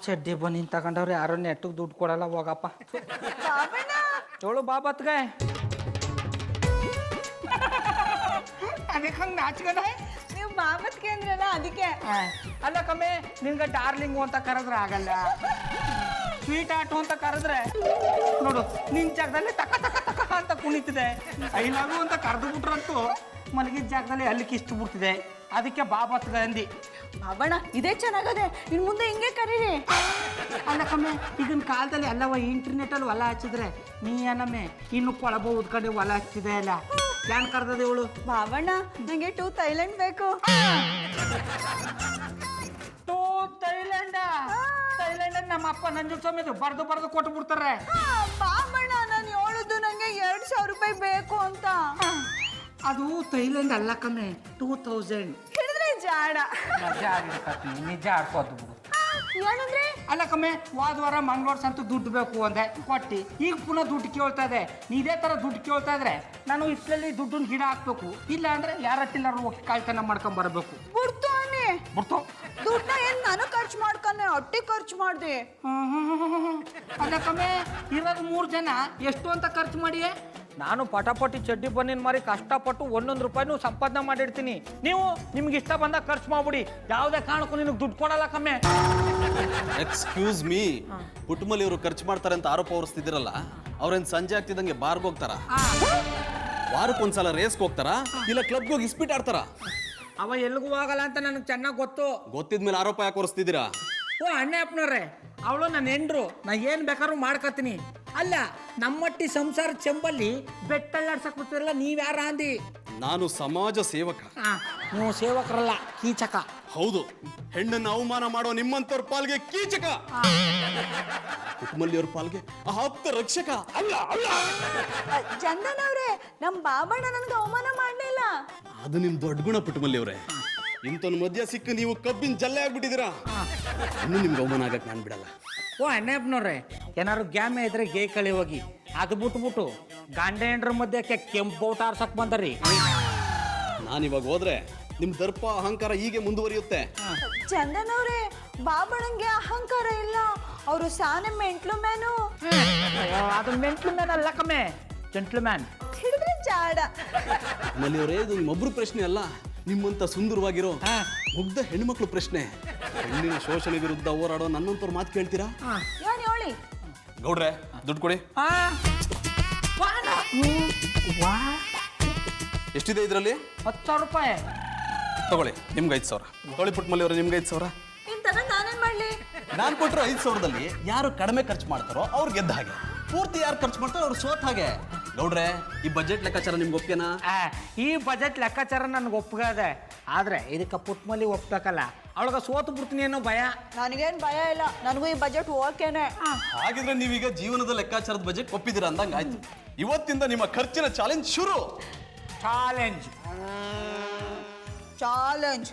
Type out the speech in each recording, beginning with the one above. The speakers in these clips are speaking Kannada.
ಚಡ್ಡಿ ಬನ್ನಿನ್ ತಗೊಂಡವ್ರೆ ಯಾರೋ ನೆಟ್ಟಿಗೆ ದುಡ್ಡು ಕೊಡಲ್ಲ ಹೋಗಪ್ಪ. ಚೋಳು ಬಾಬತ್ಗೆ ಅದಕ್ಕೆ ಹಂಗೆ ನಾಚ್ಕದ ನೀವು ಬಾಬತ್ಗೆ ಅಂದ್ರಲ್ಲ ಅದಕ್ಕೆ. ಅಲ್ಲ ಕಮ್ಮಿ ನಿನ್ಗೆ ಡಾರ್ಲಿಂಗು ಅಂತ ಕರೆದ್ರೆ ಆಗಲ್ಲ, ಸ್ವೀಟ್ ಆಟು ಅಂತ ಕರೆದ್ರೆ ನೋಡು ನಿನ್ ಜಾಗದಲ್ಲಿ ತಕ ತಕ ತಕ ಅಂತ ಕುಣಿತಿದೆ. ಐಲಾಗು ಅಂತ ಕರೆದು ಬಿಟ್ರಂತೂ ಮಲಗಿದ ಜಾಗದಲ್ಲಿ ಅಲ್ಲಿ ಕಿಷ್ಟು ಬಿಡ್ತಿದೆ. ಅದಕ್ಕೆ ಬಾಬತ್ಗ ಅಂದಿ. ಬಾಬಣ್ಣ ಇದೇ ಚೆನ್ನಾಗದೆ, ಇನ್ ಮುಂದೆ ಹಿಂಗೆ ಕರೀರಿ. ಅಲ್ಲ ಕಮ್ಮಿ ಈಗಿನ ಕಾಲದಲ್ಲಿ ಅಲ್ಲವ ಇಂಟರ್ನೆಟಲ್ಲಿ ಹೊಲ ಹಚ್ಚಿದ್ರೆ ನೀ ಏನಮ್ಮೆ ಇನ್ನು ಕೊಳಬ ಉದ್ಕೊಂಡು ಹೊಲ ಹಚ್ಚಿದೆ ಅಲ್ಲ, ಯಾನ್ ಕರ್ದದೆ ಇವಳು? ಬಾಬಣ್ಣ ನಂಗೆ 2 ಥೈಲ್ಯಾಂಡ್ ಬೇಕು. ಥೈಲ್ಯಾಂಡ್ ಥೈಲ್ಯಾಂಡ್ ನಮ್ಮ ಅಪ್ಪ ನಂಜು ಸಮೇತ ಬರ್ದು ಕೊಟ್ಟು ಬಿಡ್ತಾರೆ. ಬಾಬಣ್ಣ ನಾನು ಹೇಳುದು ನಂಗೆ 2,000 ರೂಪಾಯಿ ಬೇಕು ಅಂತ. ಅದು ಥೈಲ್ಯಾಂಡ್ ಅಲ್ಲ ಕಮ್ಮಿ, 2000. ಹಿಡಿದ್ರೆ ಜಾಡ. ನಿಜ ಆಡ್ಕೋದು ಬಿಡು. ಏನಂದ್ರೆ? ಅಲ್ಲ ಕಮ್ಮಿ ಹೋದ ವಾರ ಮಂಗ್ಳೂರ್ ಸಂತೂ ದುಡ್ಡು ಬೇಕು ಅಂದೆ ಕೊಟ್ಟಿ, ಈಗ ಪುನಃ ದುಡ್ಡು ಕೇಳ್ತಾ ಇದೆ. ನೀ ಇದೇ ತರ ದುಡ್ಡು ಕೇಳ್ತಾ ಇದ್ರೆ ನಾನು ಇಷ್ಟರಲ್ಲಿ ದುಡ್ಡನ್ನ ಗಿಡ ಹಾಕ್ಬೇಕು, ಇಲ್ಲ ಅಂದ್ರೆ ಯಾರಟ್ಟಿಲ್ಲಾರು ಹೋಗಿ ಕಾಯ್ತನ ಮಾಡ್ಕೊಂಡ್ ಬರಬೇಕು. ಬಿಡ್ತಾನೆ ಬಿಡ್ತು ದುಡ್ಡನ್ನ ಏನ್ ನಾನು ಖರ್ಚು ಮಾಡ್ಕೊಂಡೆ, ಹೊಟ್ಟೆ ಖರ್ಚು ಮಾಡ್ದೆ. ಅಲ್ಲ ಕಮ್ಮಿ ಇರೋದು 3 ಜನ ಎಷ್ಟು ಅಂತ ಖರ್ಚು ಮಾಡಿಯೇ? ನಾನು ಪಟಾಪಟಿ ಚಡ್ಡಿ ಬನ್ನಿನ ಮಾರಿ ಕಷ್ಟಪಟ್ಟು 1 ರೂಪಾಯಿನೂ ಸಂಪಾದನೆ ಮಾಡಿರ್ತೀನಿ. ನೀವು ನಿಮ್ಗೆ ಇಷ್ಟ ಬಂದಾಗ ಖರ್ಚು ಮಾಡ್ಬಿಡಿ, ಯಾವುದೇ ಕಾರಣಕ್ಕೂ ನಿನಗೆ ದುಡ್ಡು ಕೊಡಲ್ಲ ಕಮ್ಮಿ. ಎಕ್ಸ್ಕ್ಯೂಸ್ ಮೀ, ಪುಟ್ಟಮಲ್ಲಿ ಇವರು ಖರ್ಚು ಮಾಡ್ತಾರೆ ಅಂತ ಆರೋಪ ಹೊರಿಸ್ತಿದ್ದೀರಲ್ಲ, ಅವ್ರೇನ್ ಸಂಜೆ ಆಗ್ತಿದ್ದಂಗೆ ಬಾರ್ಗೆ ಹೋಗ್ತಾರ, ವಾರಕ್ಕೊಂದ್ಸಲ ರೇಸ್ಗೆ ಹೋಗ್ತಾರ, ಇಲ್ಲ ಕ್ಲಬ್ಗೆ ಹೋಗಿ ಇಸ್ಪೀಟ್ ಆಡ್ತಾರ? ಅವ ಎಲ್ಗೂ ಹೋಗಲ್ಲ ಅಂತ ನನಗೆ ಚೆನ್ನಾಗಿ ಗೊತ್ತು. ಗೊತ್ತಿದ್ಮೇಲೆ ಆರೋಪ ಯಾಕೆ ಹೊರಿಸ್ತಿದ್ದೀರಾ? ಓ ಅಣ್ಣೆ ಅಪ್ಪನವ್ರೆ, ಅವಳು ನನ್ನ ಹೆಂಡ್ರು, ನಾ ಏನು ಬೇಕಾದ್ರೂ ಮಾಡ್ಕೊತೀನಿ. ಅಲ್ಲ ನಮ್ಮಟ್ಟಿ ಸಂಸಾರ ಚೆಂಬಲ್ಲಿ ಬೆಟ್ಟಳ್ಳಾಡ್ಸಕ್ ಬಿಡ್ತಿರಲ್ಲ, ನೀವ್ಯಾರ ಅಂದಿ? ನಾನು ಸಮಾಜ ಸೇವಕ. ನೀವು ಸೇವಕರಲ್ಲ, ಕೀಚಕ. ಹೌದು, ಹೆಣ್ಣನ್ನು ಅವಮಾನ ಮಾಡೋ ನಿಮ್ಮಂತವ್ರ ಪಾಲ್ಗೆ ಕೀಚಕ, ಪುಟ್ಟಮಲ್ಲಿ ಅವ್ರ ಪಾಲ್ಗೆ ಆಪ್ತ ರಕ್ಷಕ. ಅಲ್ಲ ಅಲ್ಲ ಚಂದನ್ ಅವ್ರೆ, ನಮ್ ಬಾಬಣ್ಣ ನನ್ಗೆ ಅವಮಾನ ಮಾಡ್ಲಿಲ್ಲ. ಅದು ನಿಮ್ ದೊಡ್ಡ ಗುಣ ಪುಟ್ಟಮಲ್ಲಿ ಅವ್ರೆ. ಇಂಥವ್ನ ಮಧ್ಯ ಸಿಕ್ಕ ನೀವು ಕಬ್ಬಿನ ಜಲ್ಲೆ ಆಗ್ಬಿಟ್ಟಿದ್ದೀರಾ. ಇನ್ನು ನಿಮ್ಗೆ ಅವಮಾನ ಆಗಕ್ ನಾನು ಬಿಡಲ್ಲ. ಓ ಅಣ್ಣಪ್ಪನವ್ರೆ, ಏನಾದ್ರು ಗ್ಯಾಮೆ ಇದ್ರೆ ಗೇ ಕಳಿ ಹೋಗಿ, ಅದು ಬಿಟ್ಬಿಟ್ಟು ಗಂಡ ಹೆಂಡ್ರ ಮಧ್ಯಕ್ಕೆ ಕೆಂಪು ಔಟ್ ಆರ್ಸಕ್ ಬಂದರಿ. ನಾನಿವಾಗ ಹೋದ್ರೆ ನಿಮ್ ದರ್ಪ ಅಹಂಕಾರ ಹೀಗೆ ಮುಂದುವರಿಯುತ್ತೆ. ಚಂದನ್ ಅವ್ರೆ, ಬಾಬಣ್ಣಂಗೆ ಅಹಂಕಾರ ಇಲ್ಲ, ಅವರು ಸಾನೆ ಮೆಂಟ್ಲು ಮ್ಯಾನು. ಅದು ಮೆಂಟ್ಲು ಮ್ಯಾನ್ ಅಲ್ಲ ಕಮ್ಮೆ, ಜೆಂಟ್ಲು ಮ್ಯಾನ್. ಹಿಡಿದ್ರೆ ಜಾಡ. ನಮ್ಮಲ್ಲಿ ಅವರೇ, ಇದು ನಿಮ್ಮೊಬ್ರು ಪ್ರಶ್ನೆ ಅಲ್ಲ, ನಿಮ್ಮಂತ ಸುಂದರವಾಗಿರೋ ಮುಗ್ಧ ಹೆಣ್ಮಕ್ಳು ಪ್ರಶ್ನೆ. ಹೆಣ್ಣಿನ ಶೋಷಣೆ ವಿರುದ್ಧ ಹೋರಾಡೋ ನನ್ನಂತವ್ರ ಮಾತು ಕೇಳ್ತೀರಾ? ಏನ್ ಹೇಳಿ? ಗೌಡ್ರೆ ದುಡ್ಡು ಕೊಡಿ. ಎಷ್ಟಿದೆ ಇದರಲ್ಲಿ? 10,000 ರೂಪಾಯಿ ತಗೊಳ್ಳಿ, ನಿಮ್ಗೆ 5,000. ತಗೊಳ್ಳಿ ಪುಟ್ಟಮಲ್ಲಿ ಅವ್ರೆ, ನಿಮ್ಗೆ 5,000. ನೀನ್ ತಗೊಂಡ್ ನಾನೇನ್ ಮಾಡ್ಲಿ? ನಾನು ಕೊಟ್ಟರು 5,000ದಲ್ಲಿ ಯಾರು ಕಡಿಮೆ ಖರ್ಚು ಮಾಡ್ತಾರೋ ಅವ್ರು ಗೆದ್ದ ಹಾಗೆ, ಪೂರ್ತಿ ಯಾರು ಖರ್ಚು ಮಾಡ್ತಾರೋ ಅವ್ರು ಸೋತ್ ಹಾಗೆ. ಗೌಡ್ರೆ, ಈ ಬಜೆಟ್ ಲೆಕ್ಕಾಚಾರ ನಿಮ್ಗೆ ಒಪ್ಪಿಗೆನಾ? ಈ ಬಜೆಟ್ ಲೆಕ್ಕಾಚಾರ ನನ್ಗೆ ಒಪ್ಪಿಗೆ, ಆದ್ರೆ ಇದಕ್ಕೆ ಪುಟ್ಮಲ್ಲಿ ಒಪ್ಬೇಕಲ್ಲ, ಅವಳಗ ಸೋತು ಬಿಡ್ತೀನಿ ಅನ್ನೋ ಭಯ. ನನಗೇನ್ ಭಯ ಇಲ್ಲ, ನನಗೂ ಈ ಬಜೆಟ್ ಓಕೆನೆ. ಹಾಗಿದ್ರೆ ನೀವೀಗ ಜೀವನದ ಲೆಕ್ಕಾಚಾರದ ಬಜೆಟ್ ಒಪ್ಪಿದ್ದೀರಾ ಅಂದಂಗ ಆಯ್ತು. ಇವತ್ತಿಂದ ನಿಮ್ಮ ಖರ್ಚಿನ ಚಾಲೆಂಜ್ ಶುರು. Challenge challenge.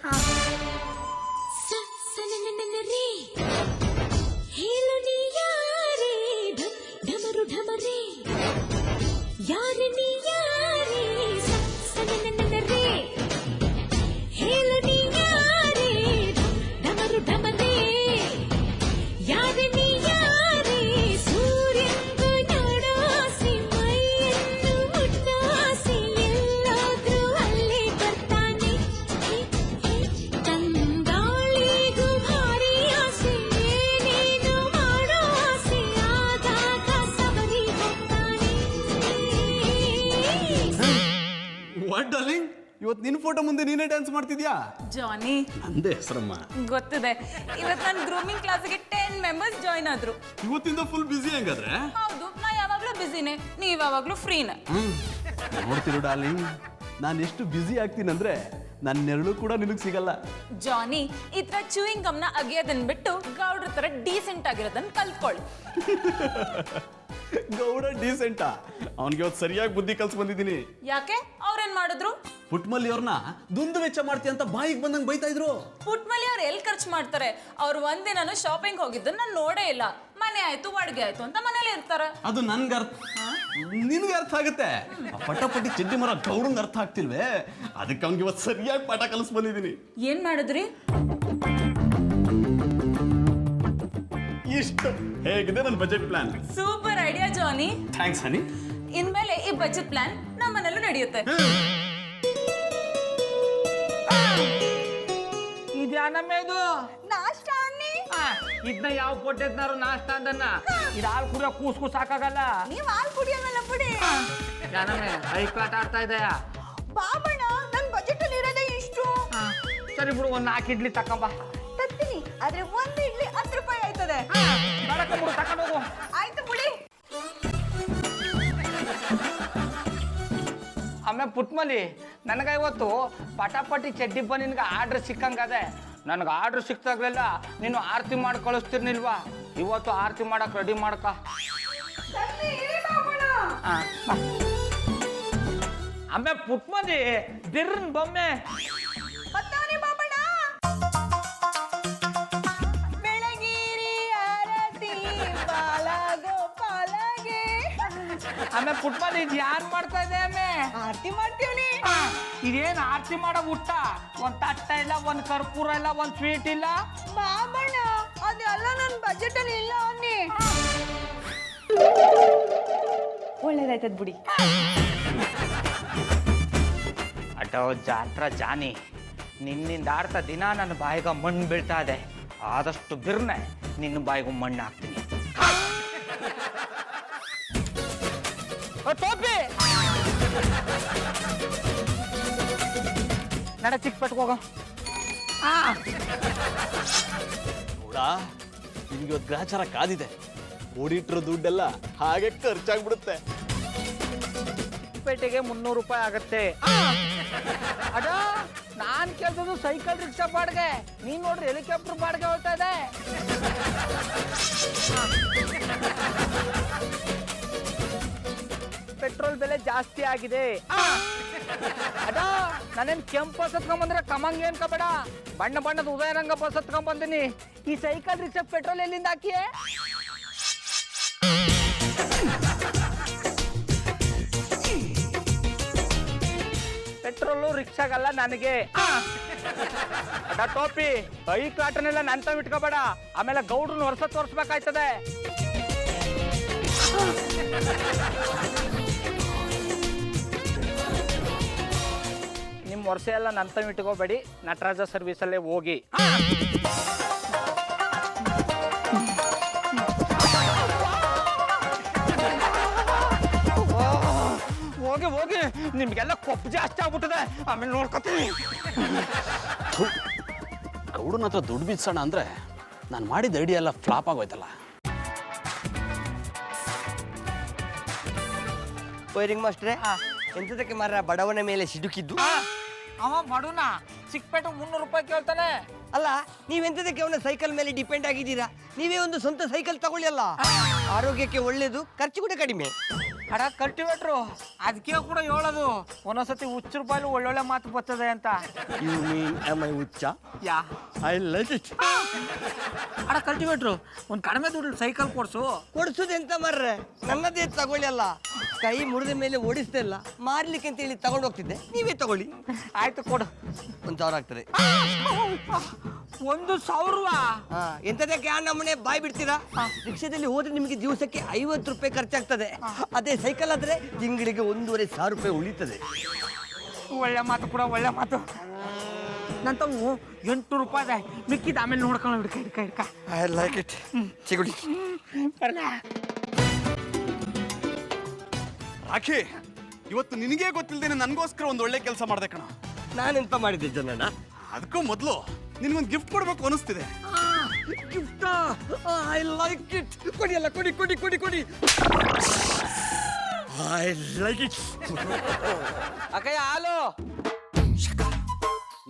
ವಾಟ್ ಡಾರ್ಲಿಂಗ್, ಇವತ್ತು ನಿನ್ನ ಫೋಟೋ ಮುಂದೆ ನೀನೇ ಡ್ಯಾನ್ಸ್ ಮಾಡ್ತಿದ್ಯಾ? ಜಾನಿ, ನಂದೇ ಹೆಸರಮ್ಮ. ಗೊತ್ತಿದೆ, ಇವತ್ತು ನನ್ನ ಗ್ರೂಮಿಂಗ್ ಕ್ಲಾಸ್ಗೆ 10 ಮೆಂಬರ್ಸ್ ಜಾಯ್ನ್ ಆದ್ರು. ಇವತ್ತಿಂದ ಫುಲ್ ಬಿಸಿ ಹೆಂಗಾದ್ರೆ? ಹೌದು, ನಾ ಯಾವಾಗ್ಲೂ ಬಿಸಿನೇ, ನೀವ್ ಯಾವಾಗ್ಲೂ ಫ್ರೀನೇ. ನೋಡ್ತಿರು ಡಾರ್ಲಿಂಗ್, ನಾನು ಎಷ್ಟು ಬ್ಯುಸಿ ಆಗ್ತೀನಂದ್ರೆ ನನ್ನ ನೆರಳು ಕೂಡ ನಿನಗೆ ಸಿಗಲ್ಲ. ಜಾನಿ, ಈ ತರ ಚೂಯಿಂಗ್ ಗಮ್ನ ಅಗಿಯೋದನ್ ಬಿಟ್ಟು ಗೌಡ್ರ ತರ ಡೀಸೆಂಟ್ ಆಗಿರೋದನ್ನ ಕಲ್ತ್ಕೊಳ್ಳಿ. ಗೌಡ ಡೀಸೆಂಟಾ? ಅವನಿಗೆ ಇವತ್ತು ಸರಿಯಾಗಿ ಬುದ್ಧಿ ಕಲ್ಸ್ ಬಂದಿದ್ದೀನಿ. ಯಾಕೆ? ಅವ್ರೇನ್ ಮಾಡಿದ್ರು? ಪುಟ್ಮಲ್ಲಿ ಅವ್ರನ್ನ ದುಂದು ವೆಚ್ಚ ಮಾಡ್ತೀಯ ಅಂತ ಬಾಯಿಗೆ ಬಂದಂಗೆ ಬೈತಾ ಇದ್ರು. ಪುಟ್ಮಲ್ಲಿ ಅವ್ರು ಎಲ್ಲಿ ಖರ್ಚು ಮಾಡ್ತಾರೆ? ಅವ್ರು ಒಂದಿನಾನು ಶಾಪಿಂಗ್ ಹೋಗಿದ್ದನ್ನ ನಾನು ನೋಡೇ ಇಲ್ಲ. ಮನೆ ಆಯ್ತು, ಅಡ್ಗೆ ಆಯ್ತು ಅಂತ ಮನೇಲಿ ಇರ್ತಾರೆ. ಅದು ನನ್ಗೆ ಅರ್ಥ, ನಿನ್ಗೆ ಅರ್ಥ ಆಗುತ್ತೆ. ಪಟಾಪಟಿ ಚಡ್ಡಿ ಮರ ಗೌಡಂಗೆ ಅರ್ಥ ಆಗ್ತಿಲ್ವೇ? ಅದಕ್ಕೆ ಅವ್ನಿಗೆ ಇವತ್ತು ಸರಿಯಾಗಿ ಪಾಠ ಕಲಿಸ್ ಬಂದಿದ್ದೀನಿ. ಏನ್ ಮಾಡಿದ್ರಿ? ಹೇಗಿದೆ ನನ್ನ ಬಜೆಟ್ ಪ್ಲಾನ್? ಸೂಪರ್ ಐಡಿಯಾ ಜಾನಿ. ಥ್ಯಾಂಕ್ಸ್ ಹನಿ. ಇನ್ಮೇಲೆ ಈ ಬಜೆಟ್ ಪ್ಲಾನ್ ನಮ್ಮನೆಲ್ಲೂ ನಡೆಯುತ್ತೆ. ಇದ್ಯಾನಮ್ಮ ಇದು ನಾಷ್ಟಾ ಅನ್ನಿ. ಇದನ್ನ ಯಾವ ಕೊಟ್ಟಿದ್ನಾರು ನಾಷ್ಟ ಅಂದನ್ನ ಇದು ಹಾಲು ಕುಡಿಯೋ ಕೂಸ್ಕು ಸಾಕಾಗಲ್ಲ. ನೀವ್ ಹಾಲು ಕುಡಿಯೋಲ್ಲ ಬಿಡಿ. ಜಾನಮ್ಮೆ ಐಕ್ಲಾಟ ಆಡ್ತಾ ಇದೆಯಾ? ಬಾಬಣ್ಣ ನನ್ ಬಜೆಟ್ ಅಲ್ಲಿ ಇರೋದೇ ಇಷ್ಟು. ಸರಿ ಬಿಡು, ಒಂದು 4 ಇಡ್ಲಿ ತಕೊಂಬ. ತರ್ತೀನಿ, ಆದ್ರೆ ಒಂದು ಇಡ್ಲಿ 10 ರೂಪಾಯಿ ಆಯ್ತದೆ. ಬಿಡು, ತಕೊಂಡು ಹೋಗು. ಆಯ್ತು ಬಿಡಿ. ಆಮೇಲೆ ಪುಟ್ಮಲಿ, ನನಗೆ ಇವತ್ತು ಪಟಾಪಟಿ ಚಡ್ಡಿ ನಿನ್ಗೆ ಆರ್ಡ್ರ್ ಸಿಕ್ಕಂಗದೆ. ನನಗೆ ಆರ್ಡ್ರ್ ಸಿಕ್ತಾಗ್ಲೆಲ್ಲ ನೀನು ಆರತಿ ಮಾಡಿ ಕಳಿಸ್ತಿರ್ನಿಲ್ವಾ? ಇವತ್ತು ಆರತಿ ಮಾಡಕ್ ರೆಡಿ ಮಾಡ್ಕ. ಆಮೇಲೆ ಪುಟ್ಮಲಿ ಬಿರ್ನ್ ಬೊಮ್ಮೆ ಆಮೇಲೆ ಪುಟ್ಮಲಿ ಇದು ಯಾರು ಮಾಡ್ತಾ ಇದೆ? ಆಮೆ ಆರತಿ ಮಾಡ್ತೀವಿ. ಇದೇನು ಆರತಿ ಮಾಡೋ ಊಟ? ಒಂದು ತಟ್ಟ ಇಲ್ಲ, ಒಂದು ಕರ್ಪೂರ ಇಲ್ಲ, ಒಂದು ಸ್ವೀಟ್ ಇಲ್ಲ. ಬಾಬಣ್ಣ ಅದೆಲ್ಲ ನನ್ನ ಬಜೆಟ್ ಅಲ್ಲಿ ಇಲ್ಲ ಅನ್ನಿ. ಒಳ್ಳೇದಾಯ್ತದ ಬಿಡಿ. ಅಟೋ ಜಾತ್ರ ಜಾನಿ, ನಿನ್ನಿಂದ ಆಡ್ತಾ ದಿನ ನನ್ನ ಬಾಯಿಗ ಮಣ್ಣು ಬೀಳ್ತಾ ಇದೆ. ಆದಷ್ಟು ಬಿರ್ನೆ ನಿನ್ನ ಬಾಯಿಗೂ ಮಣ್ಣು ಹಾಕ್ತೀನಿ. ಟೋಪಿ ನಡ ಚಿಕ್ಕಪಟ್ಟು ಹೋಗ. ನೋಡ, ನಿಮ್ಗೆ ಇವತ್ತು ಗ್ರಾಚಾರ ಕಾದಿದೆ. ಓಡಿಟ್ರ ದುಡ್ಡೆಲ್ಲ ಹಾಗೆ ಖರ್ಚಾಗ್ಬಿಡುತ್ತೆ. ಪೇಟೆಗೆ 300 ರೂಪಾಯಿ ಆಗತ್ತೆ. ಅಡ ನಾನ್ ಕೇಳ್ತದ್ದು ಸೈಕಲ್ ರಿಕ್ಷಾ ಬಾಡಿಗೆ, ನೀನ್ ನೋಡ್ರಿ ಹೆಲಿಕಾಪ್ಟರ್ ಬಾಡಿಗೆ ಹೋಗ್ತಾ ಇದೆ. ಪೆಟ್ರೋಲ್ ಬೆಲೆ ಜಾಸ್ತಿ ಆಗಿದೆ. ಅದ ನಾನೇನ್ ಕೆಂಪು ಬಸ್ ಹತ್ಕೊಂಡ್ಬಂದ್ರೆ ಕಮಂಗ್ ಏನ್ ಕಬೇಡ, ಬಣ್ಣ ಬಣ್ಣದ ಉದಯರಂಗ ಬಸ್ ಹತ್ಕೊಂಡ್ ಬಂದಿನಿ. ಈ ಸೈಕಲ್ ರಿಕ್ಷಾ ಪೆಟ್ರೋಲ್ ಎಲ್ಲಿಂದ ಹಾಕಿಯೇ? ಪೆಟ್ರೋಲು ರಿಕ್ಷಾಗಲ್ಲ ನನಗೆ. ಅಡ ಟೋಪಿ, ಈ ಕಾಟನೆಲ್ಲ ನಂತ ಇಟ್ಕೋಬೇಡ, ಆಮೇಲೆ ಗೌಡ್ರನ್ನ ವರ್ಷ ತೋರಿಸ್ಬೇಕಾಯ್ತದೆ. ನಿಮ್ಮ ವರ್ಷ ಎಲ್ಲ ನಂತ ಇಟ್ಕೋಬೇಡಿ, ನಟರಾಜ ಸರ್ವಿಸಲ್ಲೇ ಹೋಗಿ. ಹೋಗಿ ಹೋಗಿ, ನಿಮ್ಗೆಲ್ಲ ಕೊಪ್ಪು ಜಾಸ್ತಿ ಆಗ್ಬಿಟ್ಟಿದೆ, ಆಮೇಲೆ ನೋಡ್ಕೊತೀನಿ. ಗೌಡನ ಹತ್ರ ದುಡ್ಡು ಬಿಚ್ಚೋಣ ಅಂದ್ರೆ ನಾನು ಮಾಡಿದ ಐಡಿಯಾ ಎಲ್ಲ ಫ್ಲಾಪ್ ಆಗೋಯ್ತಲ್ಲ. ವೈರಿಂಗ್ ಮಾಸ್ಟ್ರೆ, ಎಂತದಕ್ಕೆ ಮಾರ ಬಡವನ ಮೇಲೆ ಸಿಡುಕಿದ್ದು? ಅವ ಬಡವನ ಚಿಕ್ಕಪೇಟೆ 300 ರೂಪಾಯಿ ಕೇಳ್ತಾನೆ. ಅಲ್ಲ, ನೀವೆಂತದಕ್ಕೆ ಅವನ ಸೈಕಲ್ ಮೇಲೆ ಡಿಪೆಂಡ್ ಆಗಿದ್ದೀರಾ? ನೀವೇ ಒಂದು ಸ್ವಂತ ಸೈಕಲ್ ತಗೊಳ್ಳಿ ಅಲ್ಲ, ಆರೋಗ್ಯಕ್ಕೆ ಒಳ್ಳೇದು, ಖರ್ಚು ಕೂಡ ಕಡಿಮೆ. ಅಡ ಕಲ್ಟಿವೇಟ್ರು, ಅದಕ್ಕೆ ಕೂಡ ಹೇಳೋದು ಒಂದೊಂದ್ಸತಿ ಹುಚ್ಚ ರೂಪಾಯಿ ಒಳ್ಳೊಳ್ಳೆ ಮಾತು ಬರ್ತದೆ ಅಂತ. ಯು ಮೀನ್ am I ಹುಚ್ಚ? Yeah I like it. ಅಡ ಕಲ್ಟಿವೇಟ್ರು, ಒಂದು ಕಡಿಮೆ ದುಡ್ಡು ಸೈಕಲ್ ಕೊಡ್ಸುದೆಂತ ಮಾರ್ರೆ, ನನ್ನದೇ ತಗೊಳ್ಳಿ ಅಲ್ಲ. ಕೈ ಮುರಿದ ಮೇಲೆ ಓಡಿಸ್ತಾ ಇಲ್ಲ, ಮಾರ್ಲಿಕ್ಕೆ ಅಂತ ಹೇಳಿ ತಗೊಂಡು ಹೋಗ್ತಿದ್ದೆ, ನೀವೇ ತಗೊಳ್ಳಿ. ಆಯ್ತು ಕೊಡು. 1000 ಆಗ್ತದೆ. 1,000? ಎಂತದಕ್ಕೆ ಆ ನಮ್ಮನೆ ಬಾಯ್ ಬಿಡ್ತೀರಾ? ರಿಕ್ಷಾದಲ್ಲಿ ಹೋದ್ರೆ ನಿಮಗೆ ದಿವಸಕ್ಕೆ 50 ರೂಪಾಯಿ ಖರ್ಚಾಗ್ತದೆ. ಅದೇ ಸೈಕಲ್ ಆದ್ರೆ ತಿಂಗಳಿಗೆ 1,500 ರೂಪಾಯಿ ಉಳಿತದೆ. ಒಳ್ಳೆ ಮಾತು ಕೂಡ, ಒಳ್ಳೆ ಮಾತು. ನಂತವು 800 ರೂಪಾಯಿ ಮಿಕ್ಕಿದ ಆಮೇಲೆ ನೋಡ್ಕೊಂಡು ಹಿಡ್ಕ. I like it. ಚಿಗುಡಿ ರಾಖಿ, ಇವತ್ತು ನಿನಗೆ ಗೊತ್ತಿಲ್ದೇನೆ ನನಗೋಸ್ಕರ ಒಂದು ಒಳ್ಳೆ ಕೆಲಸ ಮಾಡ್ದೆ ಕಣ. ನಾನೆಂತ ಮಾಡಿದ್ದೆ ಜನಣ್ಣ? ಅದಕ್ಕೂ ಮೊದಲು ನಿನ್ಗೊಂದು ಗಿಫ್ಟ್ ಕೊಡ್ಬೇಕು ಅನಿಸ್ತಿದೆ. ಗಿಫ್ಟ್? I like it. ಕೊಡಿ ಅಲ್ಲ, ಕೊಡಿ ಕೊಡಿ ಕೊಡಿ ಕೊಡಿ. I like it. ಅಕ್ಕಯ್ಯ ಹಾಲು.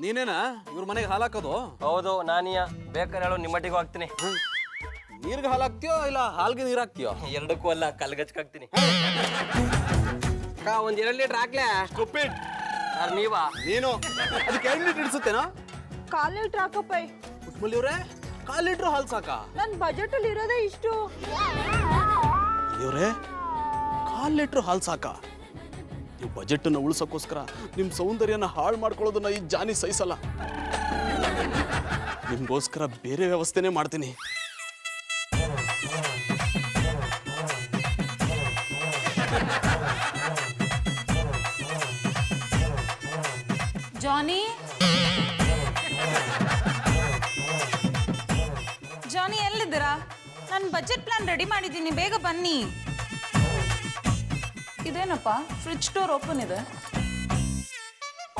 ನೀನೇನಾ ಇವ್ರ ಮನೆಗೆ ಹಾಲು ಹಾಕೋದು? ಹೌದು, ನಾನಿಯ ಬೇಕಾದ್ರೆ ಹೇಳೋ ನಿಮ್ಮಟ್ಟಿಗೂ ಹಾಕ್ತೀನಿ. ನೀರ್ಗೆ ಹಾಲು ಹಾಕ್ತೀಯೋ ಇಲ್ಲ ಹಾಲ್ಗೆ ನೀರು ಹಾಕ್ತೀಯೋ? ಎರಡಕ್ಕೂ ಅಲ್ಲ, ಕಲ್ಗಚ್ಕಾಗ್ತೀನಿ. ಒಂದ್ 2 ಲೀಟರ್ ಹಾಕ್ಲೆ. ಸ್ಟುಪಿಡ್. ನೀವಾ? ನೀನು ಅದಕ್ಕೆ 2 ಲೀಟರ್ ಇಡ್ಸುತ್ತೇನಾ? 1/4 ಲೀಟರ್ ಹಾಕಪ್ಪ. ಉಸ್ಮಲಿ ಅವ್ರೆ, 1/4 ಲೀಟರ್ ಹಾಲು ಸಾಕಾ? ನನ್ನ ಬಜೆಟ್ ಅಲ್ಲಿ ಇರೋದೇ ಇಷ್ಟು. ಇವ್ರೆ 1/4 ಲೀಟರ್ ಹಾಲು ಸಾಕಾ? ನೀವು ಬಜೆಟ್ ಅನ್ನ ಉಳಿಸೋಕ್ಕೋಸ್ಕರ ನಿಮ್ಮ ಸೌಂದರ್ಯನ ಹಾಳು ಮಾಡ್ಕೊಳ್ಳೋದನ್ನ ಈ ಜಾನಿ ಸಹಿಸಲ್ಲ. ನಿಮ್ಗೋಸ್ಕರ ಬೇರೆ ವ್ಯವಸ್ಥೆನೇ ಮಾಡ್ತೀನಿ. ಜಾನಿ ಜಾನಿ ಎಲ್ಲಿದ್ದೀರಾ? ನಾನು ಬಜೆಟ್ ಪ್ಲಾನ್ ರೆಡಿ ಮಾಡಿದ್ದೀನಿ, ಬೇಗ ಬನ್ನಿ. ಇದೇನಪ್ಪ ಫ್ರಿಡ್ಜ್ ಡೋರ್ ಓಪನ್ ಇದೆ.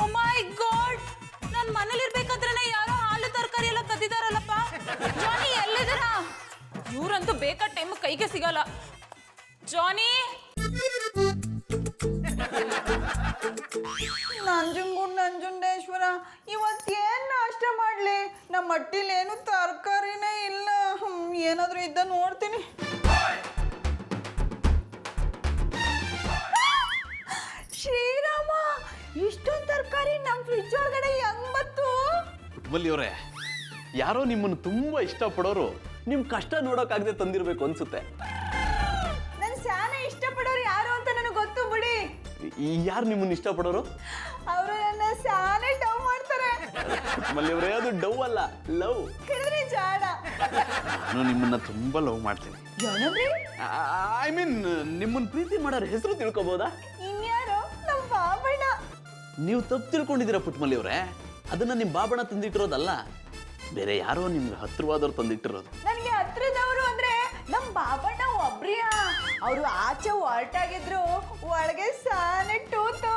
ಓ ಮೈ ಗಾಡ್, ನಾನು ಮನೇಲಿರ್ಬೇಕಾದ್ರೆ ಯಾರೋ ಹಾಲು ತರಕಾರಿ ಎಲ್ಲ ಕದ್ದಿದಾರಲ್ಲಪ್ಪ. ಜಾನಿ ಎಲ್ಲಿದ್ದೀರಾ? ಇವ್ರಂತೂ ಬೇಕಾದ ಟೈಮ್ ಕೈಗೆ ಸಿಗಲ್ಲ. ಜಾನಿ, ನಂಜುಂಡೇಶ್ವರ, ಇವತ್ತೇನು ನಾಷ್ಟ ಮಾಡಲಿ? ನಮ್ಮ ಮಟ್ಟಿಲಿ ಏನು ತರಕಾರಿನೇ ಇಲ್ಲ. ಏನಾದರೂ ಇದ್ದ ನೋಡ್ತೀನಿ. ಶ್ರೀರಾಮ, ಇಷ್ಟೊಂದು ತರಕಾರಿ ನಮ್ಮ ಫ್ರಿಡ್ಜ್ ಒಳಗಡೆ ಹೆಂಗ್ ಬಂತು? ಪುಟ್ಮಲ್ಲಿ ಅವರೇ, ಯಾರೋ ನಿಮ್ಮನ್ನು ತುಂಬಾ ಇಷ್ಟಪಡೋರು ನಿಮ್ ಕಷ್ಟ ನೋಡೋಕ್ಕಾಗದೆ ತಂದಿರ್ಬೇಕು ಅನ್ಸುತ್ತೆ. ನನ್ ಶಾನೆ ಇಷ್ಟಪಡೋರು ಯಾರು ಅಂತ ನನಗೆ ಗೊತ್ತು ಬಿಡಿ. ಯಾರು ನಿಮ್ಮನ್ನ ಇಷ್ಟಪಡೋರು? ಅವರು ನನ್ನ ಶಾನೆ ಡವ್ ಮಾಡ್ತಾರೆ. ಪುಟ್ಮಲ್ಲಿ ಅವರೇ, ಅದು ಡವ್ ಅಲ್ಲ, ಲವ್. ಹಿಡಿದ್ರಿ ಜಾಡ. ನಾನು ನಿಮ್ಮನ್ನ ತುಂಬಾ ಲವ್ ಮಾಡ್ತೀನಿ. ಏನಂದ್ರಿ? ಐ ಮೀನ್, ನಿಮ್ಮನ್ನ ಪ್ರೀತಿ ಮಾಡೋರ ಹೆಸರು ತಿಳ್ಕೊಬೋದಾ? ಇನ್ಯಾರು? ನಮ್ಮ ಬಾಬಣ್ಣ. ನೀವು ತಪ್ಪು ತಿಳ್ಕೊಂಡಿದ್ದೀರಾ ಪುಟ್ಮಲ್ಲಿ ಅವರೇ. ಅದನ್ನ ನಿಮ್ ಬಾಬಣ್ಣ ತಂದಿಟ್ಟಿರೋದಲ್ಲ, ಬೇರೆ ಯಾರೋ ನಿಮ್ಗೆ ಹತ್ರವಾದವ್ರು ತಂದಿಟ್ಟಿರೋದು. ನನಗೆ ಹತ್ರದವರು ಅಂದ್ರೆ ನಮ್ಮ ಬಾಬಣ್ಣ ಒಬ್ರಿಯ. ಅವರು ಆಚೆ ಹೊರಟಾಗಿದ್ರು, ಒಳಗೆ ಸಾನೆ ಟೂತು.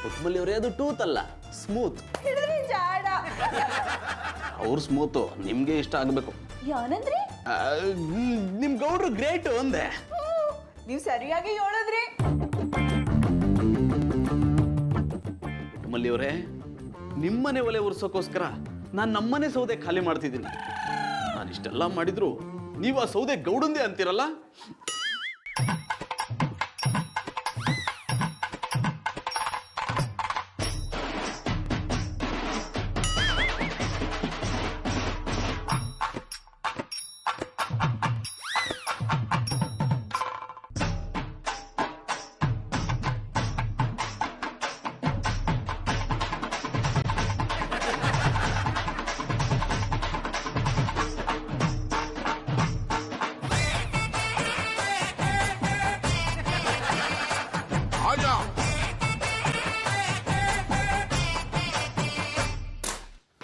ಪುಟ್ಮಲ್ಲಿ ಅವರೇ, ಅದು ಟೂತ್ ಅಲ್ಲ, ಸ್ಮೂತ್. ಹಿಡಿದ್ರಿ ಜಾಡ. ಅವ್ರು ಸ್ಮೂತು, ನಿಮ್ಗೆ ಇಷ್ಟ ಆಗ್ಬೇಕು. ಏನಂದ್ರಿ? ನಿಮ್ ಗೌಡ್ರು ಗ್ರೇಟ್ ಅಂದೆ. ನೀವು ಸರಿಯಾಗಿ ಹೇಳಿದ್ರಿ. ಪುಟ್ಮಲ್ಲಿ ಅವರೇ, ನಿಮ್ಮನೆ ಒಲೆ ಉರ್ಸೋಕ್ಕೋಸ್ಕರ ನಾನು ನಮ್ಮನೆ ಸೌದೆ ಖಾಲಿ ಮಾಡ್ತಿದ್ದೀನಿ. ನಾನು ಇಷ್ಟೆಲ್ಲ ಮಾಡಿದ್ರು ನೀವು ಆ ಸೌದೆ ಗೌಡಂದೆ ಅಂತೀರಲ್ಲ.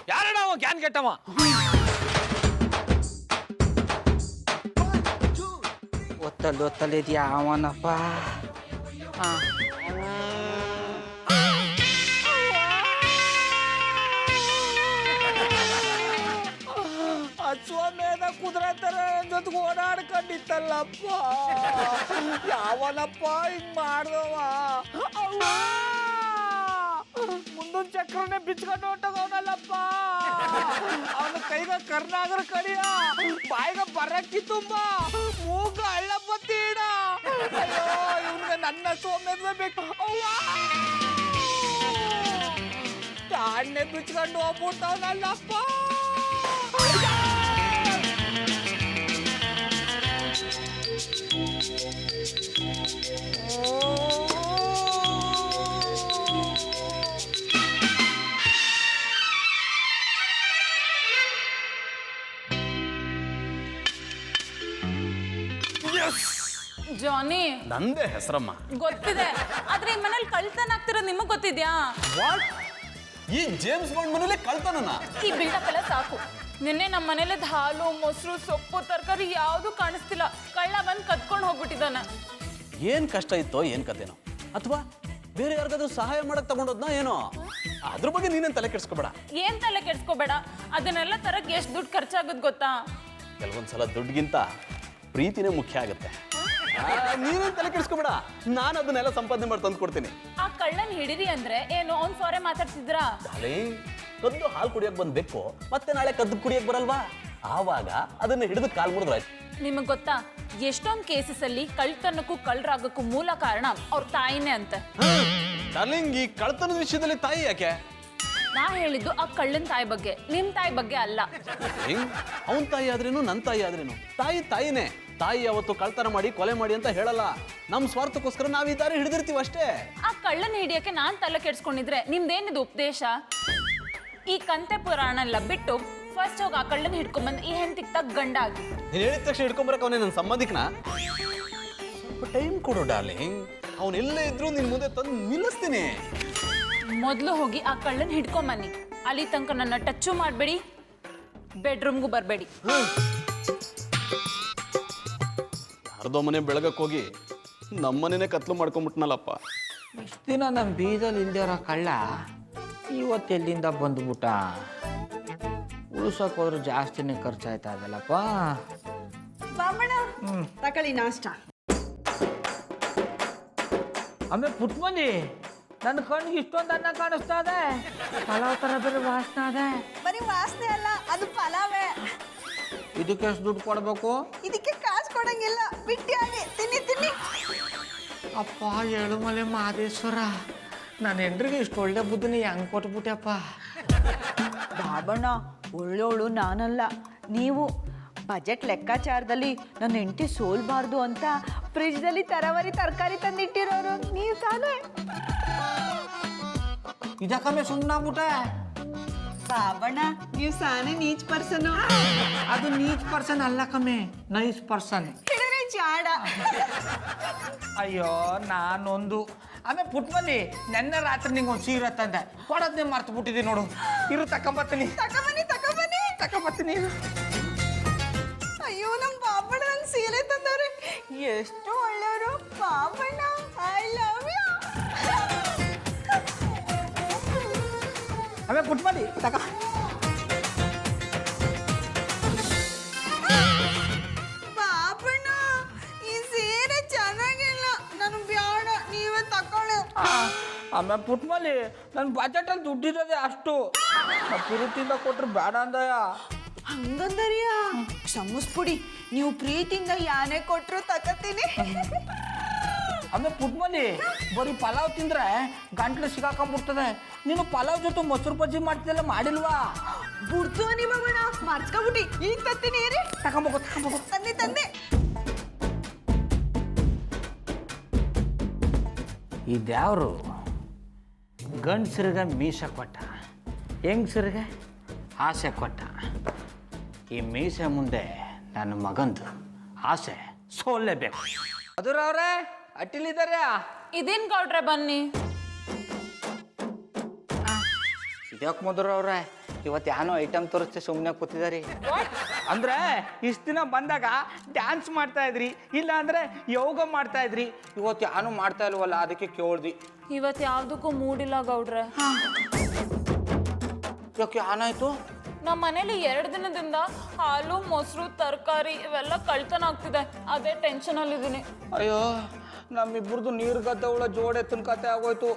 ಯಾರಣ್ಣ ಅವ ಗ್ಯಾನ್ ಕೆಟ್ಟವ? ಒತ್ತಲ್ಲಿದ್ಯಾ ಅವನಪ್ಪ? ಅಶ್ವಮೇಧ ಕುದುರೆ ತರ ಜೊತೆಗೆ ಓಡಾಡ್ಕೊಂಡಿತ್ತಲ್ಲಪ್ಪ. ಯಾವನಪ್ಪ ಹಿಂಗ್ ಮಾಡ್ದವ? ಮುಂದೊಂದು ಚಕ್ರನೇ ಬಿಚ್ಕೊಂಡು ಹೊಂಟೋಗವನಲ್ಲಪ್ಪ. ಅವನ ಕೈಗ ಕರ್ನಾಗರ ಕಡಿಯ, ಬಾಯಿಗ ಬರಕ್ಕಿ ತುಂಬ, ಮೂಗ ಹಳ್ಳ ಬತ್ತೀಡ. ಅಯ್ಯೋ, ಇವನ್ಗೆ ನನ್ನ ಸೋಮೇಧ ಬೇಕು. ತಾಣ್ಣೆ ಬಿಚ್ಕೊಂಡು ಹೋಗ್ಬಿಟ್ಟವನಲ್ಲಪ್ಪ. ಜಾನಿ, ನಂದೇ ಹೆಸರಮ್ಮ. ಗೊತ್ತಿದೆ, ಆದ್ರೆ ಈ ಮನೇಲಿ ಕಳ್ತನ ಆಗ್ತಿರೋದು ನಿಮಗ್ ಗೊತ್ತಿದ್ಯಾ? ವಾಟ್? ಈ ಜೇಮ್ಸ್ ಬಾಂಡ್ ಮನೇಲಿ ಕಳ್ತನನ? ಈ ಬಿಲ್ಡಪ್ ಎಲ್ಲ ಸಾಕು. ನಿನ್ನೆ ನಮ್ಮ ಮನೇಲಿ ಹಾಲು, ಮೊಸರು, ಸೊಪ್ಪು, ತರಕಾರಿ ಯಾವ್ದು ಕಾಣಿಸ್ತಿಲ್ಲ. ಕಳ್ಳ ಬಂದು ಕತ್ಕೊಂಡು ಹೋಗ್ಬಿಟ್ಟಿದ್ದಾನೆ. ಏನ್ ಕಷ್ಟ ಇತ್ತೋ ಏನ್ ಕತೆನೋ, ಅಥವಾ ಬೇರೆ ಯಾರಿಗಾದ್ರೂ ಸಹಾಯ ಮಾಡಕ್ ತಗೊಂಡೋದ್ನೋ ಏನೋ. ಅದ್ರ ಬಗ್ಗೆ ನೀನೇನ್ ತಲೆ ಕೆಡ್ಸ್ಕೊಬೇಡ. ಏನ್ ತಲೆ ಕೆಡ್ಸ್ಕೋಬೇಡ. ಅದನ್ನೆಲ್ಲ ತರಕ್ ಎಷ್ಟು ದುಡ್ಡು ಖರ್ಚಾಗುತ್ತೆ ಗೊತ್ತಾ? ಕೆಲವೊಂದ್ಸಲ ದುಡ್ಡಿಗಿಂತ ಪ್ರೀತಿನೇ ಮುಖ್ಯ ಆಗುತ್ತೆ. ನೀನೇನ್ ತಲೆ ಕೆಡ್ಸ್ಕೊಬೇಡ, ನಾನು ಅದನ್ನೆಲ್ಲ ಸಂಪಾದನೆ ಮಾಡಿ ತಂದು ಕೊಡ್ತೀನಿ. ಆ ಕಳ್ಳನ್ ಹಿಡಿರಿ ಅಂದ್ರೆ ಏನು ಅವ್ನ್ ಸಾರೆ ಮಾತಾಡ್ತಿದ್ರಾ? ಕದ್ದು ಹಾಲು ಕುಡಿಯಕ್ ಬಂದ್ಬೇಕು, ಮತ್ತೆ ನಾಳೆ ಕದ್ದು ಕುಡಿಯಕ್ ಬರಲ್ವಾ? ಆವಾಗ ಅದನ್ನ ಹಿಡಿದು ಕಾಲ್ ಮುರಿದ್ರಾಯ್ತು. ನಿಮಗ್ ಗೊತ್ತಾ, ಎಷ್ಟೊಂದ್ ಕೇಸಸ್ ಅಲ್ಲಿ ಕಳ್ತನಕ್ಕೂ ಕಳ್ಳರಾಗಕ್ಕೂ ಮೂಲ ಕಾರಣ ಅವ್ರ ತಾಯಿನೇ ಅಂತೆ. ಡಾರ್ಲಿಂಗ್, ಈ ಕಳ್ತನದ ವಿಷಯದಲ್ಲಿ ತಾಯಿ ಯಾಕೆ? ನಾ ಹೇಳಿದ್ದು ಆ ಕಳ್ಳನ್ ತಾಯಿ ಬಗ್ಗೆ, ನಿಮ್ ತಾಯಿ ಬಗ್ಗೆ ಅಲ್ಲ. ಅವನ್ ತಾಯಿ ಆದ್ರೇನು, ನನ್ ತಾಯಿ ಆದ್ರೇನು, ತಾಯಿ ತಾಯಿನೇ. ತಾಯಿ ಅವತ್ತು ಕಳ್ತನ ಮಾಡಿ ಕೊಲೆ ಮಾಡಿ ಅಂತ ಹೇಳಲ್ಲ. ನಮ್ ಸ್ವಾರ್ಥಕ್ಕೋಸ್ಕರ ನಾವ್ ಈ ದಾರಿ ಹಿಡಿದಿರ್ತೀವಿ ಅಷ್ಟೇ. ಆ ಕಳ್ಳನ್ ಹಿಡಿಯಕ್ಕೆ ನಾನ್ ತಲೆ ಕೆಡ್ಸ್ಕೊಂಡಿದ್ರೆ ನಿಮ್ದೇನಿದು ಉಪದೇಶ? ಈ ಕಂತೆ ಪುರಾಣ ಎಲ್ಲ ಬಿಟ್ಟು ಫಸ್ಟ್ ಹೋಗಿ ಆ ಕಳ್ಳನ್ ಹಿಡ್ಕೊಂಡ್ಬಂದು ಈ ಹೆಂಡತಿಗೆ ತಕ್ಕ ಗಂಡ ಆಗಿ. ನೀನ್ ಹೇಳಿದ ತಕ್ಷಣ ಹಿಡ್ಕೊಂಬರಕ್ ಅವನೇ ನನ್ನ ಸಂಬಂಧಿಕನ? ಸ್ವಲ್ಪ ಟೈಮ್ ಕೊಡು ಡಾರ್ಲಿಂಗ್. ಅವನೆಲ್ಲೇ ಇದ್ರು ನಿನ್ ಮುಂದೆ ತಂದು ನಿಲ್ಲಿಸ್ತೀನಿ. ಮೊದಲು ಹೋಗಿ ಆ ಕಳ್ಳನ್ ಹಿಡ್ಕೊಂಬನ್ನಿ. ಅಲ್ಲಿ ತನಕ ನನ್ನ ಟಚ್ಚು ಮಾಡಬೇಡಿ, ಬೆಡ್ರೂಮ್ಗೂ ಬರಬೇಡಿ. ಯಾರ್ದೋ ಮನೆ ಬೆಳಗಕ್ಕೆ ಹೋಗಿ ನಮ್ಮನೇನೆ ಕತ್ಲು ಮಾಡ್ಕೊಂಬಿಟ್ನಲ್ಲಪ್ಪ. ಇಷ್ಟು ದಿನ ನಮ್ಮ ಬೀದಲ್ಲಿ ಇಲ್ದೇ ಇರೋ ಕಳ್ಳ ಇವತ್ತು ಎಲ್ಲಿಂದ ಬಂದ್ಬಿಟ್ಟ. ಉಳ್ಸೋಕೆ ಹೋದ್ರೆ ಜಾಸ್ತಿನೇ ಖರ್ಚಾಯ್ತಾ ಅದಲ್ಲಪ್ಪ. ಬಾಮಣ್ಣ ತಕೊಳ್ಳಿ ನಾಷ್ಟ. ಆಮೇಲೆ ಪುಟ್ಮನಿ, ನನ್ನ ಕಣ್ಣಿಗೆ ಇಷ್ಟೊಂದು ಅನ್ನ ಕಾಣಿಸ್ತಾ ಇದೆ. ಪಲಾವ್ ಥರ ಬೇರೆ ವಾಸನೆ ಅದೇ. ಬರೀ ವಾಸನೆ ಅಲ್ಲ, ಅದು ಪಲಾವೇ. ಇದಕ್ಕೆ ಎಷ್ಟು ದುಡ್ಡು ಕೊಡಬೇಕು? ಇದಕ್ಕೆ ಕಾಸು ಕೊಡಂಗಿಲ್ಲ, ಬಿಟ್ಟಿಯಾಗಿ ತಿನ್ನಿ ತಿನ್ನಿ. ಅಪ್ಪ ಏಳುಮಲೆ ಮಹದೇಶ್ವರ, ನನ್ನ ಹೆಂಡ್ರಿಗೆ ಇಷ್ಟು ಒಳ್ಳೆ ಬುದ್ಧಿನ ಹೆಂಗೆ ಕೊಟ್ಬಿಟ್ಟೆಪ್ಪ. ಬಾಬಣ್ಣ ಒಳ್ಳೋಳು ನಾನಲ್ಲ, ನೀವು. ಬಜೆಟ್ ಲೆಕ್ಕಾಚಾರದಲ್ಲಿ ನನ್ನ ಹೆಂಡತಿ ಸೋಲ್ಬಾರ್ದು ಅಂತ ಫ್ರಿಜ್ದಲ್ಲಿ ತರಕಾರಿ ತಂದಿಟ್ಟಿರೋರು ನೀವು ತಾನೇ. ಇದಕ್ಕಮ್ಮೆ ಸುಮ್ಮನಾಗ್ಬಿಟ್ಟೆ. ಬಾಬಣ್ಣ ನೀವು ಸಾನೆ ನೀಚ್ ಪರ್ಸನ್. ಅದು ನೀಚ್ ಪರ್ಸನ್ ಅಲ್ಲ ಕಮ್ಮೆ, ನೈಸ್ ಪರ್ಸನ್. ಹಿಡಿದ್ರೆ ಜಾಡ. ಅಯ್ಯೋ ನಾನೊಂದು. ಆಮೇಲೆ ಪುಟ್ಮಲ್ಲಿ ನೆನ್ನೆ ರಾತ್ರಿ ನಿಂಗೆ ಒಂದು ಸೀರೆ ತಂದೆ, ಕೊಡೋದನ್ನೇ ಮರ್ತು ಬಿಟ್ಟಿದ್ದೀನಿ ನೋಡು. ಇರು ತಕೊಂಬತ್ತೀನಿ. ತಕೊಂಬತ್ತೀನಿ. ಅಯ್ಯೋ ನಮ್ಮ ಬಾಬಣ್ಣ ನಂಗೆ ಸೀರೆ ತಂದವ್ರೆ, ಎಷ್ಟು ಒಳ್ಳೆಯವರು. Babanna I love you. ಆಮೇಲೆ ಪುಟ್ಮಲ್ಲಿ ತಕ. ಬಾಬಣ್ಣ ಈ ಸೀರೆ ಚೆನ್ನಾಗಿಲ್ಲ, ನಾನು ಬ್ಯಾಡ, ನೀವೇ ತಕೊಳ್ಳಿ. ಆಮೇಲೆ ಪುಟ್ಮಲ್ಲಿ ನನ್ನ ಬಜೆಟಲ್ಲಿ ದುಡ್ಡಿರೋದೆ ಅಷ್ಟು. ಪ್ರೀತಿಯಿಂದ ಕೊಟ್ರೆ ಬೇಡ ಅಂದಯ. ಹಂಗಂದರಿಯ ಕ್ಷಮಿಸ್ಬಿಡಿ, ನೀವು ಪ್ರೀತಿಯಿಂದ ಯಾನೇ ಕೊಟ್ಟರು ತಕತೀನಿ. ಆಮೇಲೆ ಪುಟ್ಮಲ್ಲಿ ಬರೀ ಪಲಾವ್ ತಿಂದ್ರೆ ಗಂಟ್ಲು ಸಿಗಾಕೊಂಡ್ಬಿಡ್ತದೆ. ನೀನು ಪಲಾವ್ ಜೊತೆ ಮೊಸರು ಬಜ್ಜಿ ಮಾಡ್ತಿದ್ದೆಲ್ಲ ಮಾಡಿಲ್ವಾ? ಬಿಡ್ತು ನಿಮ್ಮಣ್ಣ, ಮರ್ಸ್ಕೊಬಿಟ್ಟಿ. ಈಗ ತತ್ತೀನಿ ರೀ. ತಗೊಂಬೋಗು. ತಂದೆ. ಇದ್ಯಾವರು ಗಂಡಸರಿಗೆ ಮೀಸ ಕೊಟ್ಟ, ಹೆಂಗಸರಿಗೆ ಆಸೆ ಕೊಟ್ಟ. ಈ ಮೀಸೆ ಮುಂದೆ ನನ್ನ ಮಗಂದು ಆಸೆ ಸೋಲ್ಲೇಬೇಕು. ಅದರವ್ರೆ ಅಟ್ಟಿಲಿದ್ದಾರೆ. ಇದೇನ್ ಗೌಡ್ರೆ ಬನ್ನಿ. ಇದ್ಯಾಕೆ ಮಧುರವ್ರೆ ಇವತ್ತು ಯಾನೋ ಐಟಮ್ ತೋರಿಸ್ತೆ ಸುಮ್ಮನೆ ಕೂತಿದಾರಿ? ಅಂದ್ರೆ ಇಷ್ಟು ದಿನ ಬಂದಾಗ ಡ್ಯಾನ್ಸ್ ಮಾಡ್ತಾ ಇದ್ರಿ, ಇಲ್ಲ ಅಂದ್ರೆ ಯೋಗ ಮಾಡ್ತಾ ಇದ್ರಿ. ಇವತ್ತು ಯಾನು ಮಾಡ್ತಾ ಇಲ್ವಲ್ಲ, ಅದಕ್ಕೆ ಕೇಳ್ದಿ. ಇವತ್ತು ಯಾವ್ದಕ್ಕೂ ಮೂಡಿಲ್ಲ ಗೌಡ್ರೆ. ಯಾಕೆ ಏನಾಯ್ತು? ನಮ್ಮ ಮನೇಲಿ 2 ದಿನದಿಂದ ಹಾಲು ಮೊಸರು ತರಕಾರಿ ಇವೆಲ್ಲ ಕಳ್ತನ ಆಗ್ತಿದೆ, ಅದೇ ಟೆನ್ಷನ್ ಅಲ್ಲಿ ಇದೀನಿ. ಅಯ್ಯೋ ನಮ್ಮಿಬ್ಬರದು ನೀರು ಗದ್ದೆ ಉಳ ಜೋಡೆ ಎತ್ತಿನ ಕತೆ ಆಗೋಯ್ತು.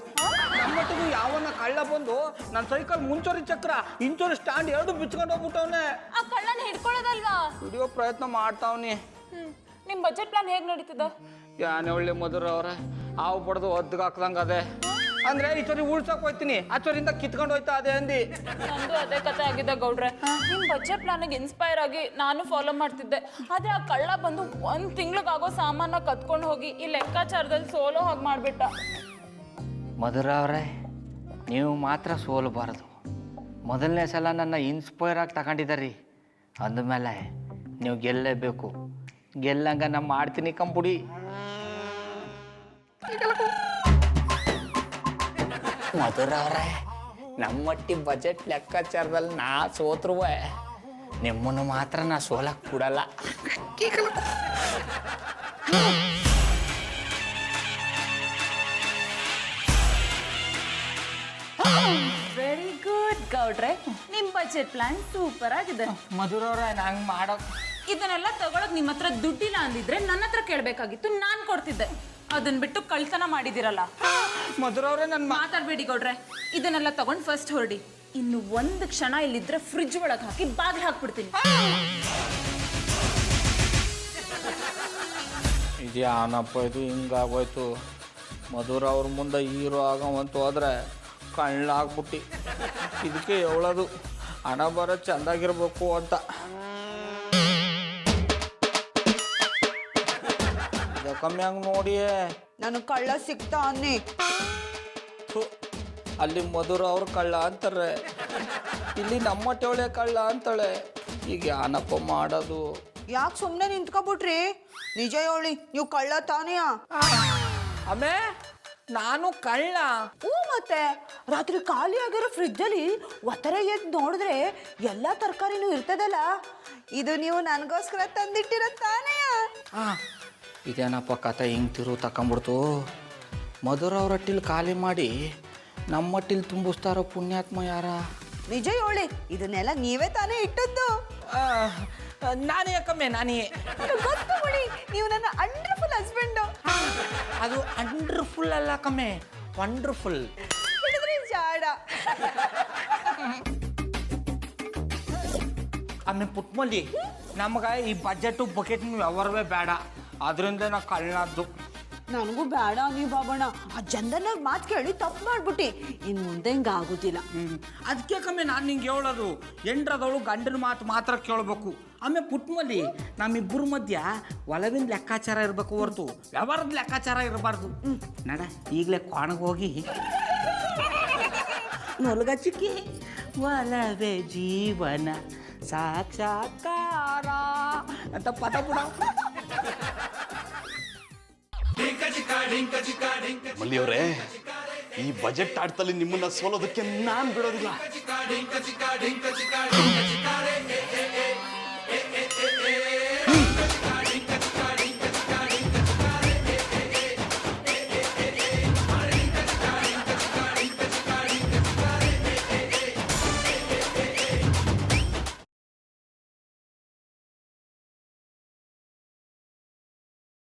ನಮ್ಮಟ್ಟಿಗೂ ಯಾವನ್ನ ಕಳ್ಳ ಬಂದು ನನ್ನ ಸೈಕಲ್ ಮುಂಚೂರಿ ಚಕ್ರ ಇಂಚೂರಿ ಸ್ಟ್ಯಾಂಡ್ 2 ಬಿಚ್ಕೊಂಡು ಹೋಗ್ಬಿಟ್ಟವನೆ. ಆ ಕಳ್ಳನ ಹಿಡ್ಕೊಳ್ಳೋದಲ್ವಾ? ಹಿಡಿಯೋ ಪ್ರಯತ್ನ ಮಾಡ್ತಾವ್ನಿ. ನಿಮ್ ಬಜೆಟ್ ಪ್ಲಾನ್ ಹೇಗ್ ನಡೀತದ? ಯಾನೆ ಒಳ್ಳೆ ಮಧುರ ಅವ್ರೆ, ಹಾವು ಪಡೆದು ಒದ್ದಿಗೆ ಹಾಕ್ದಂಗ ಅದೇ. ಅಂದ್ರೆ ಈ ಚೋರಿ ಉಳ್ಸಕ್ ಹೋಯ್ತೀನಿ, ಆ ಚೋರಿಂದ ಕಿತ್ಕೊಂಡು ಹೋಯ್ತಾ ಅದೇ ಅಂದಿ. ನಂದು ಅದೇ ಕತೆ ಆಗಿದೆ ಗೌಡ್ರೆ. ನಿಮ್ ಬಜೆಟ್ ಪ್ಲಾನ್ಗೆ ಇನ್ಸ್ಪೈರ್ ಆಗಿ ನಾನು ಫಾಲೋ ಮಾಡ್ತಿದ್ದೆ. ಆದ್ರೆ ಆ ಕಳ್ಳ ಬಂದು 1 ತಿಂಗ್ಳಿಗಾಗೋ ಸಾಮಾನ ಕತ್ಕೊಂಡು ಹೋಗಿ ಈ ಲೆಕ್ಕಾಚಾರದಲ್ಲಿ ಸೋಲೋ ಹಾಗೆ ಮಾಡ್ಬಿಟ್ಟ. ಮಧುರ ಅವರೇ, ನೀವು ಮಾತ್ರ ಸೋಲಬಾರದು. ಮೊದಲನೇ ಸಲ ನನ್ನ ಇನ್ಸ್ಪೈರ್ ಆಗಿ ತಗೊಂಡಿದ್ದೀರಿ, ಅಂದಮೇಲೆ ನೀವು ಗೆಲ್ಲೇಬೇಕು. ಗೆಲ್ಲಂಗ ನಾ ಮಾಡ್ತೀನಿ ಕಂಪುಡಿ. ಮಧುರ ಅವರೇ, ನಮ್ಮಟ್ಟಿ ಬಜೆಟ್ ಲೆಕ್ಕಾಚಾರದಲ್ಲಿ ನಾ ಸೋತ್ರುವೆ ನಿಮ್ಮನ್ನು ಮಾತ್ರ ನಾ ಸೋಲಕ್ಕೆ ಕೊಡಲ್ಲ. ವೆರಿ ಗುಡ್ ಗೌಡ್ರೆ, ನಿಮ್ ಬಜೆಟ್ ಪ್ಲಾನ್ ಸೂಪರ್ ಆಗಿದೆ. ಮಧುರ ಅವರೇ, ನಂಗೆ ಮಾಡೋ ಇದನ್ನೆಲ್ಲ ತಗೊಳಕ್ ನಿಮ್ಮ ಹತ್ರ ದುಡ್ಡಿಲ್ಲ ಅಂದಿದ್ರೆ ನನ್ನ ಹತ್ರ ಕೇಳಬೇಕಾಗಿತ್ತು, ನಾನು ಕೊಡ್ತಿದ್ದೆ. ಅದನ್ನ ಬಿಟ್ಟು ಕಳ್ತನ ಮಾಡಿದಿರಲ್ಲ. ಮಧುರ ಅವರೇ, ನನ್ನ ಮಾತಾಡ್ಬೇಡಿ ಗೌಡ್ರೆ. ಇದನ್ನೆಲ್ಲ ತಗೊಂಡು ಫಸ್ಟ್ ಹೊರಡಿ. ಇನ್ನು 1 ಕ್ಷಣ ಇಲ್ಲಿದ್ರೆ ಫ್ರಿಡ್ಜ್ ಒಳಗೆ ಹಾಕಿ ಬಾಗಿಲು ಹಾಕ್ಬಿಡ್ತೀನಿ. ಇದ್ಯಾನಪ್ಪ ಇದು ಹಿಂಗಾಗೋಯ್ತು? ಮಧುರ ಅವ್ರ ಮುಂದೆ ಹೀರೋ ಆಗವಂತು ಹೋದ್ರೆ ಕಳ್ಳಾಗ್ಬಿಟ್ಟು. ಇದಕ್ಕೆ ಹೇಳೋದು ಹಣ ಬರೋ ಚೆಂದಾಗಿರ್ಬೇಕು ಅಂತ. ಕಮ್ಮಿ ಹಂಗೆ ನೋಡಿಯೇ ನಾನು ಕಳ್ಳ ಸಿಗ್ತಾ ಅನ್ನಿ. ಅಲ್ಲಿ ಮಧುರ ಅವ್ರು ಕಳ್ಳ ಅಂತಾರೆ, ಇಲ್ಲಿ ನಮ್ಮ ಟೋಳೆ ಕಳ್ಳ ಅಂತಾಳೆ. ಈಗ ಯಾನಪ್ಪ ಮಾಡೋದು? ಯಾಕೆ ಸುಮ್ಮನೆ ನಿಂತ್ಕೊಬಿಟ್ರಿ? ನಿಜ ಹೇಳಿ, ನೀವು ಕಳ್ಳ ತಾನೆಯಾ? ಆಮೇ ನಾನು ಕಳ್ಳ. ಹ್ಞೂ ಮತ್ತೆ ರಾತ್ರಿ ಖಾಲಿ ಆಗಿರೋ ಫ್ರಿಜ್ಜಲ್ಲಿ ಒತ್ತರ ಎದ್ದು ನೋಡಿದ್ರೆ ಎಲ್ಲ ತರಕಾರಿನೂ ಇರ್ತದಲ್ಲ. ಇದು ನೀವು ನನಗೋಸ್ಕರ ತಂದಿಟ್ಟಿರೋ ತಾನೇ? ಇದೇನಪ್ಪ ಕತೆ ಹಿಂಗೆ ತಿರು ತಕೊಂಬಿಡ್ತು. ಮಧುರ ಅವ್ರ ಹಟ್ಟಿಲ್ ಖಾಲಿ ಮಾಡಿ ನಮ್ಮ ಹಟ್ಟಿಲ್ ತುಂಬಿಸ್ತಾರೋ ಪುಣ್ಯಾತ್ಮ ಯಾರ? ನಿಜ ಹೇಳಿ, ಇದನ್ನೆಲ್ಲ ನೀವೇ ತಾನೇ ಇಟ್ಟದ್ದು? ನಾನೇ ಯಾಕಮ್ಮೆ, ನಾನೇ. ಗೊತ್ತು ಬಿಡಿ, ನೀವು ನನ್ನ ಅಂಡರ್ಫುಲ್ ಹಸ್ಬೆಂಡು. ಅದು ಅಂಡರ್ಫುಲ್ ಅಲ್ಲ ಕಮ್ಮೆ, ವಂಡರ್ಫುಲ್. ಹಿಡಿದ್ರೆ ಜಾಡ. ಆಮೇಲೆ ಪುಟ್ಮಲ್ಲಿ ನಮ್ಗೆ ಈ ಬಜೆಟು ಬಕೆಟ್ ವ್ಯವಹಾರವೇ ಬೇಡ, ಅದರಿಂದ ನಾ ಕಳ್ಳದ್ದು. ನನಗೂ ಬೇಡ ನೀವು ಬಾಬಣ್ಣ. ಆ ಜನರನ್ನ ಮಾತು ಕೇಳಿ ತಪ್ಪು ಮಾಡ್ಬಿಟ್ಟು ಇನ್ನು ಮುಂದೆ ಹಿಂಗೆ ಆಗೋದಿಲ್ಲ. ಅದಕ್ಕೆ ಕಮ್ಮಿ ನಾನು ನಿಂಗೆ ಹೇಳೋದು, ಎಂಡ್ರದವಳು ಗಂಡನ ಮಾತು ಮಾತ್ರ ಕೇಳಬೇಕು. ಆಮೇಲೆ ಪುಟ್ಮಲ್ಲಿ ನಮ್ಮಿಬ್ಬರ ಮಧ್ಯ ಒಲವಿನ ಲೆಕ್ಕಾಚಾರ ಇರಬೇಕು ಹೊರತು ವ್ಯವಹಾರದ ಲೆಕ್ಕಾಚಾರ ಇರಬಾರ್ದು. ನಡ ಈಗಲೇ ಕೋಣಗೆ ಹೋಗಿ ಮೊಲಗಚ್ಚಿಕ್ಕಿ ಒಲವೇ ಜೀವನ ಸಾಕ್ಷಾತ್ಕಾರ ಅಂತ ಪದ ಬಿಡ. ಮಲ್ಲಿಯವರೇ, ಈ ಬಜೆಟ್ ಆಟದಲ್ಲಿ ನಿಮ್ಮನ್ನ ಸೋಲೋದಕ್ಕೆ ನಾನ್ ಬಿಡೋದಿಲ್ಲ.